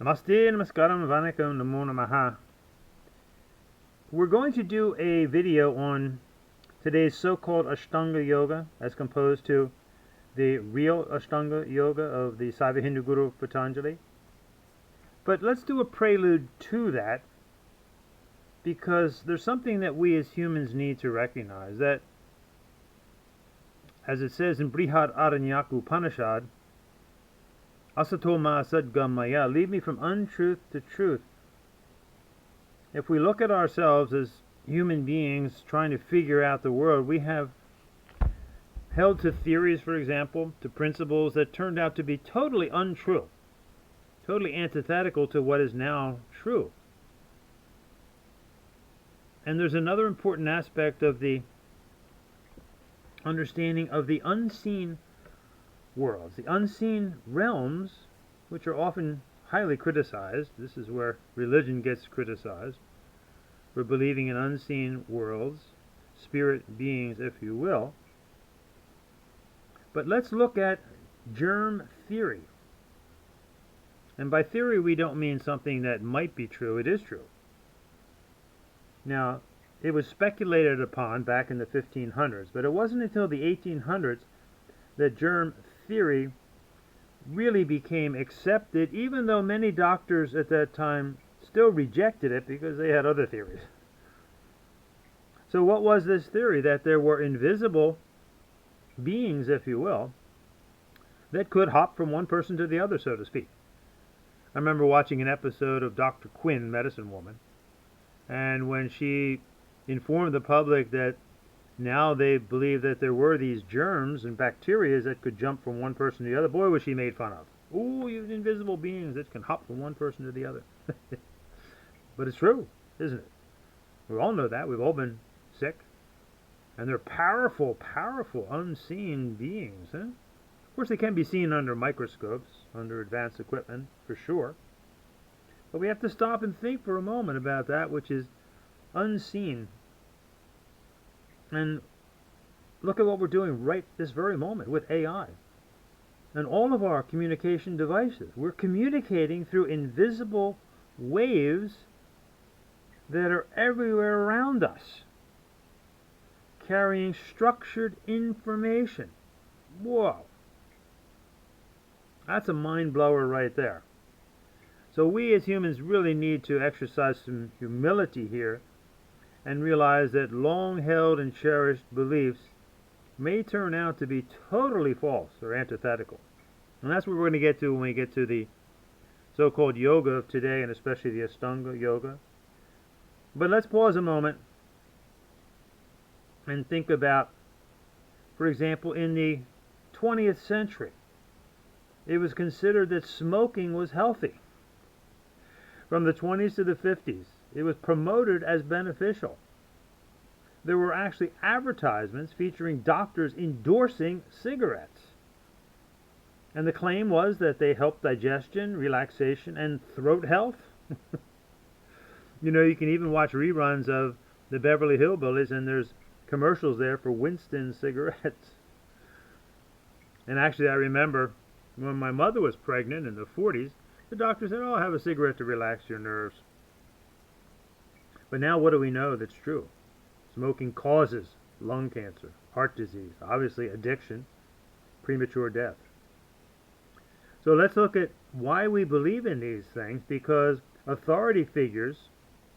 Namaste, namaskaram, vanakkam, namo namaha. We're going to do a video on today's so-called Ashtanga Yoga as composed to the real Ashtanga Yoga of the Saiva Hindu Guru Patanjali. But let's do a prelude to that, because there's something that we as humans need to recognize, that as it says in Brihad Aranyaku Upanishad, Asato ma sadgamaya, lead me from untruth to truth. If we look at ourselves as human beings trying to figure out the world, we have held to theories, for example, to principles that turned out to be totally untrue, totally antithetical to what is now true. And there's another important aspect of the understanding of the unseen worlds, the unseen realms, which are often highly criticized. This is where religion gets criticized, for believing in unseen worlds, spirit beings, if you will. But let's look at germ theory. And by theory, we don't mean something that might be true. It is true. Now, it was speculated upon back in the 1500s, but it wasn't until the 1800s that germ theory really became accepted, even though many doctors at that time still rejected it because they had other theories. So what was this theory? That there were invisible beings, if you will, that could hop from one person to the other, so to speak. I remember watching an episode of Dr. Quinn, Medicine Woman, and when she informed the public that now they believe that there were these germs and bacteria that could jump from one person to the other, boy, was she made fun of. Ooh, you invisible beings that can hop from one person to the other. But it's true, isn't it? We all know that. We've all been sick. And they're powerful, powerful, unseen beings. Huh? Of course, they can be seen under microscopes, under advanced equipment, for sure. But we have to stop and think for a moment about that which is unseen. And look at what we're doing right this very moment with AI. And all of our communication devices. We're communicating through invisible waves that are everywhere around us, carrying structured information. Whoa. That's a mind blower right there. So we as humans really need to exercise some humility here and realize that long-held and cherished beliefs may turn out to be totally false or antithetical. And that's what we're going to get to when we get to the so-called yoga of today, and especially the Ashtanga Yoga. But let's pause a moment and think about, for example, in the 20th century, it was considered that smoking was healthy. From the 20s to the 50s, it was promoted as beneficial. There were actually advertisements featuring doctors endorsing cigarettes. And the claim was that they helped digestion, relaxation, and throat health. You know, you can even watch reruns of the Beverly Hillbillies, and there's commercials there for Winston cigarettes. And actually, I remember when my mother was pregnant in the 40s, the doctor said, "Oh, have a cigarette to relax your nerves." But now what do we know that's true? Smoking causes lung cancer, heart disease, obviously addiction, premature death. So let's look at why we believe in these things, because authority figures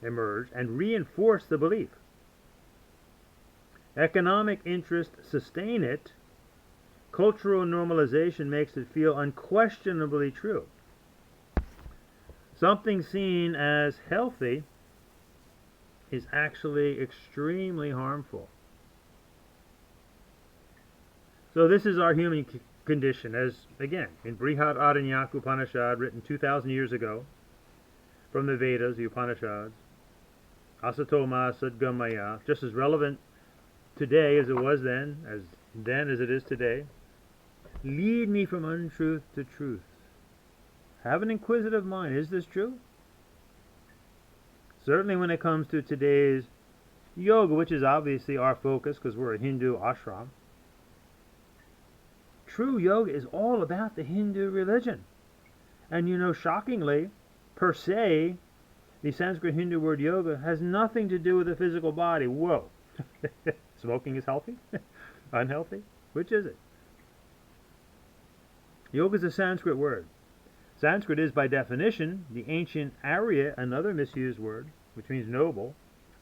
emerge and reinforce the belief. Economic interests sustain it. Cultural normalization makes it feel unquestionably true. Something seen as healthy is actually extremely harmful. So this is our human condition, as again in Brihad Aranyaku Upanishad, written 2,000 years ago from the Vedas, the Upanishads. Asato ma sadgamaya, just as relevant today as it was then as it is today. Lead me from untruth to truth. Have an inquisitive mind. Is this true? Certainly when it comes to today's yoga, which is obviously our focus because we're a Hindu ashram, true yoga is all about the Hindu religion. And you know, shockingly, per se, the Sanskrit Hindu word yoga has nothing to do with the physical body. Whoa. Smoking is healthy? Unhealthy? Which is it? Yoga is a Sanskrit word. Sanskrit is, by definition, the ancient Arya, another misused word, which means noble,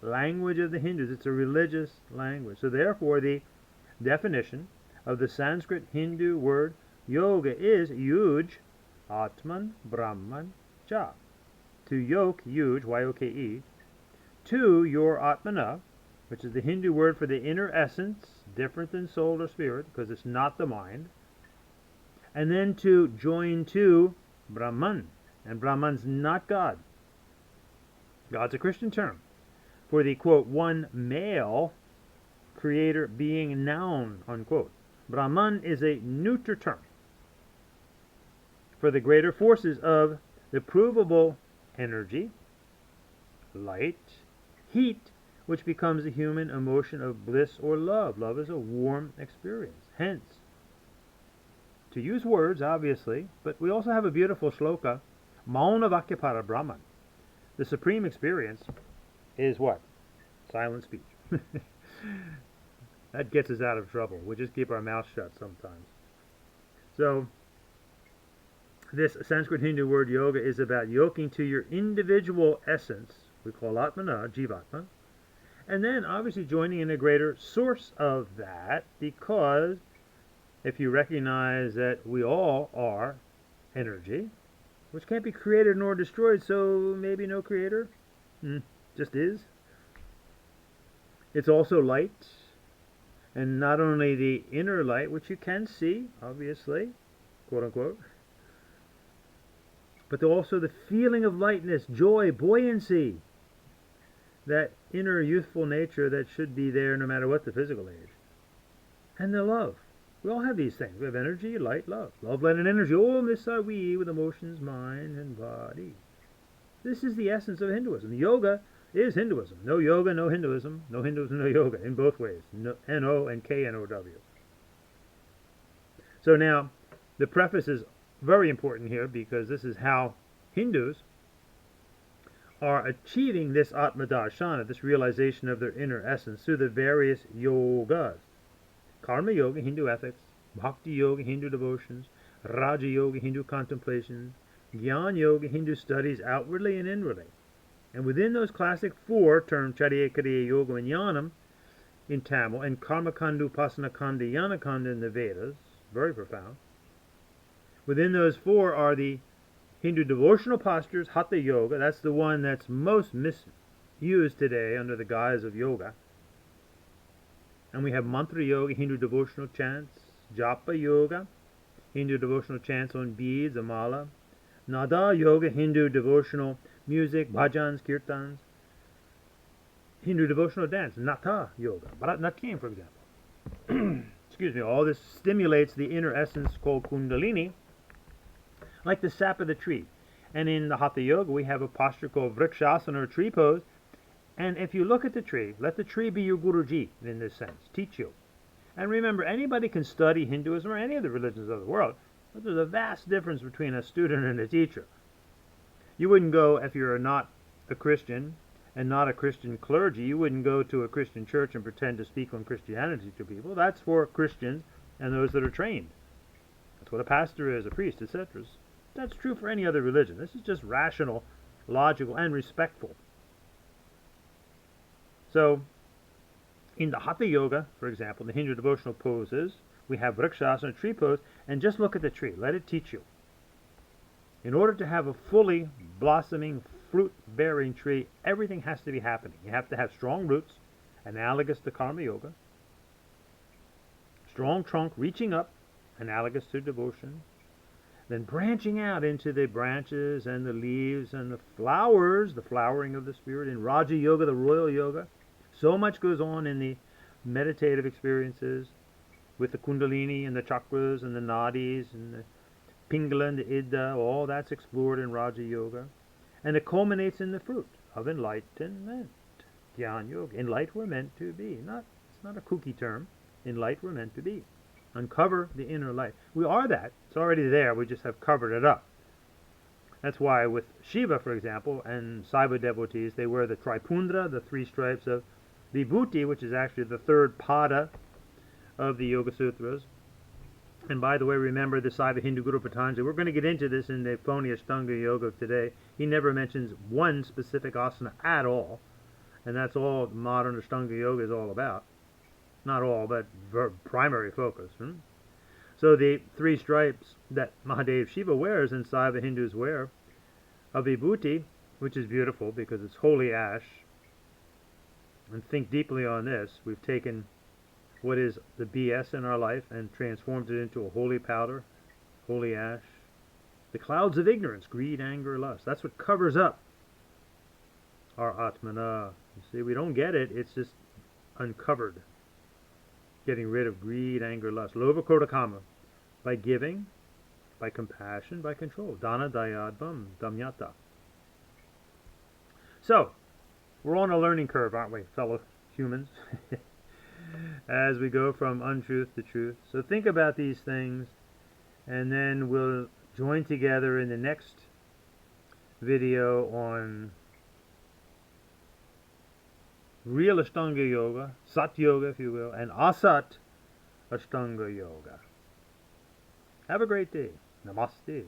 language of the Hindus. It's a religious language. So therefore, the definition of the Sanskrit Hindu word yoga is yuj, atman, brahman, cha. To yoke, yuj, Y-O-K-E, to your atmana, which is the Hindu word for the inner essence, different than soul or spirit, because it's not the mind, and then to join to Brahman. And Brahman's not God. God's a Christian term for the, quote, one male creator being noun, unquote. Brahman is a neuter term for the greater forces of the provable energy, light, heat, which becomes the human emotion of bliss or love. Love is a warm experience. Hence, to use words, obviously, but we also have a beautiful shloka, Mauna Vakya Para Brahman. The supreme experience is what? Silent speech. That gets us out of trouble. We just keep our mouth shut sometimes. So, this Sanskrit Hindu word yoga is about yoking to your individual essence, we call Atmana, Jivatma, and then obviously joining in a greater source of that, because if you recognize that we all are energy, which can't be created nor destroyed, so maybe no creator, just is. It's also light, and not only the inner light, which you can see, obviously, quote unquote, but also the feeling of lightness, joy, buoyancy, that inner youthful nature that should be there no matter what the physical age, and the love. We all have these things. We have energy, light, love. Love, light, and energy. Om this are we with emotions, mind, and body. This is the essence of Hinduism. Yoga is Hinduism. No yoga, no Hinduism. No Hinduism, no yoga. In both ways. No, N-O and K-N-O-W. So now, the preface is very important here, because this is how Hindus are achieving this Atmadarshana, this realization of their inner essence, through the various yogas. Karma Yoga, Hindu ethics; Bhakti Yoga, Hindu devotions; Raja Yoga, Hindu contemplations; Jnana Yoga, Hindu studies outwardly and inwardly. And within those classic four, termed Charya Kriya Yoga and Jnanam in Tamil, and Karma Kanda, Upasana Kanda, Jnana Kanda in the Vedas, very profound. Within those four are the Hindu devotional postures, Hatha Yoga. That's the one that's most misused today under the guise of yoga. And we have Mantra Yoga, Hindu devotional chants; Japa Yoga, Hindu devotional chants on beads, amala; Nada Yoga, Hindu devotional music, bhajans, kirtans; Hindu devotional dance, Natha Yoga, Bharatanatyam, for example. Excuse me. All this stimulates the inner essence called Kundalini, like the sap of the tree. And in the Hatha Yoga, we have a posture called Vrikshasana, or tree pose. And if you look at the tree, let the tree be your Guruji in this sense, teach you. And remember, anybody can study Hinduism or any of the religions of the world, but there's a vast difference between a student and a teacher. You wouldn't go, if you're not a Christian and not a Christian clergy, you wouldn't go to a Christian church and pretend to speak on Christianity to people. That's for Christians and those that are trained. That's what a pastor is, a priest, etc. That's true for any other religion. This is just rational, logical, and respectful. So, in the Hatha Yoga, for example, the Hindu devotional poses, we have Vrikshasana, tree pose, and just look at the tree. Let it teach you. In order to have a fully blossoming, fruit-bearing tree, everything has to be happening. You have to have strong roots, analogous to Karma Yoga, strong trunk reaching up, analogous to devotion, then branching out into the branches and the leaves and the flowers, the flowering of the spirit. In Raja Yoga, the royal yoga, so much goes on in the meditative experiences with the Kundalini and the chakras and the nadis and the Pingala and the Ida. All that's explored in Raja Yoga. And it culminates in the fruit of enlightenment. Jnana Yoga. In light we're meant to be. It's not a kooky term. In light we're meant to be. Uncover the inner light. We are that. It's already there. We just have covered it up. That's why with Shiva, for example, and Saiva devotees, they wear the Tripundra, the three stripes of Vibhuti, which is actually the third pada of the Yoga Sutras. And by the way, remember the Saiva Hindu Guru Patanjali. We're going to get into this in the phony Ashtanga Yoga today. He never mentions one specific asana at all. And that's all modern Ashtanga Yoga is all about. Not all, but primary focus. So the three stripes that Mahadev Shiva wears and Saiva Hindus wear of Vibhuti, which is beautiful because it's holy ash. And think deeply on this. We've taken what is the BS in our life and transformed it into a holy powder, holy ash. The clouds of ignorance, greed, anger, lust. That's what covers up our Atmana. You see, we don't get it. It's just uncovered. Getting rid of greed, anger, lust. Lobha, krodha, kama. By giving, by compassion, by control. Dana, dayadvam, damyata. So, we're on a learning curve, aren't we, fellow humans? As we go from untruth to truth. So think about these things, and then we'll join together in the next video on real Ashtanga Yoga, Sat Yoga if you will, and Asat Ashtanga Yoga. Have a great day. Namaste.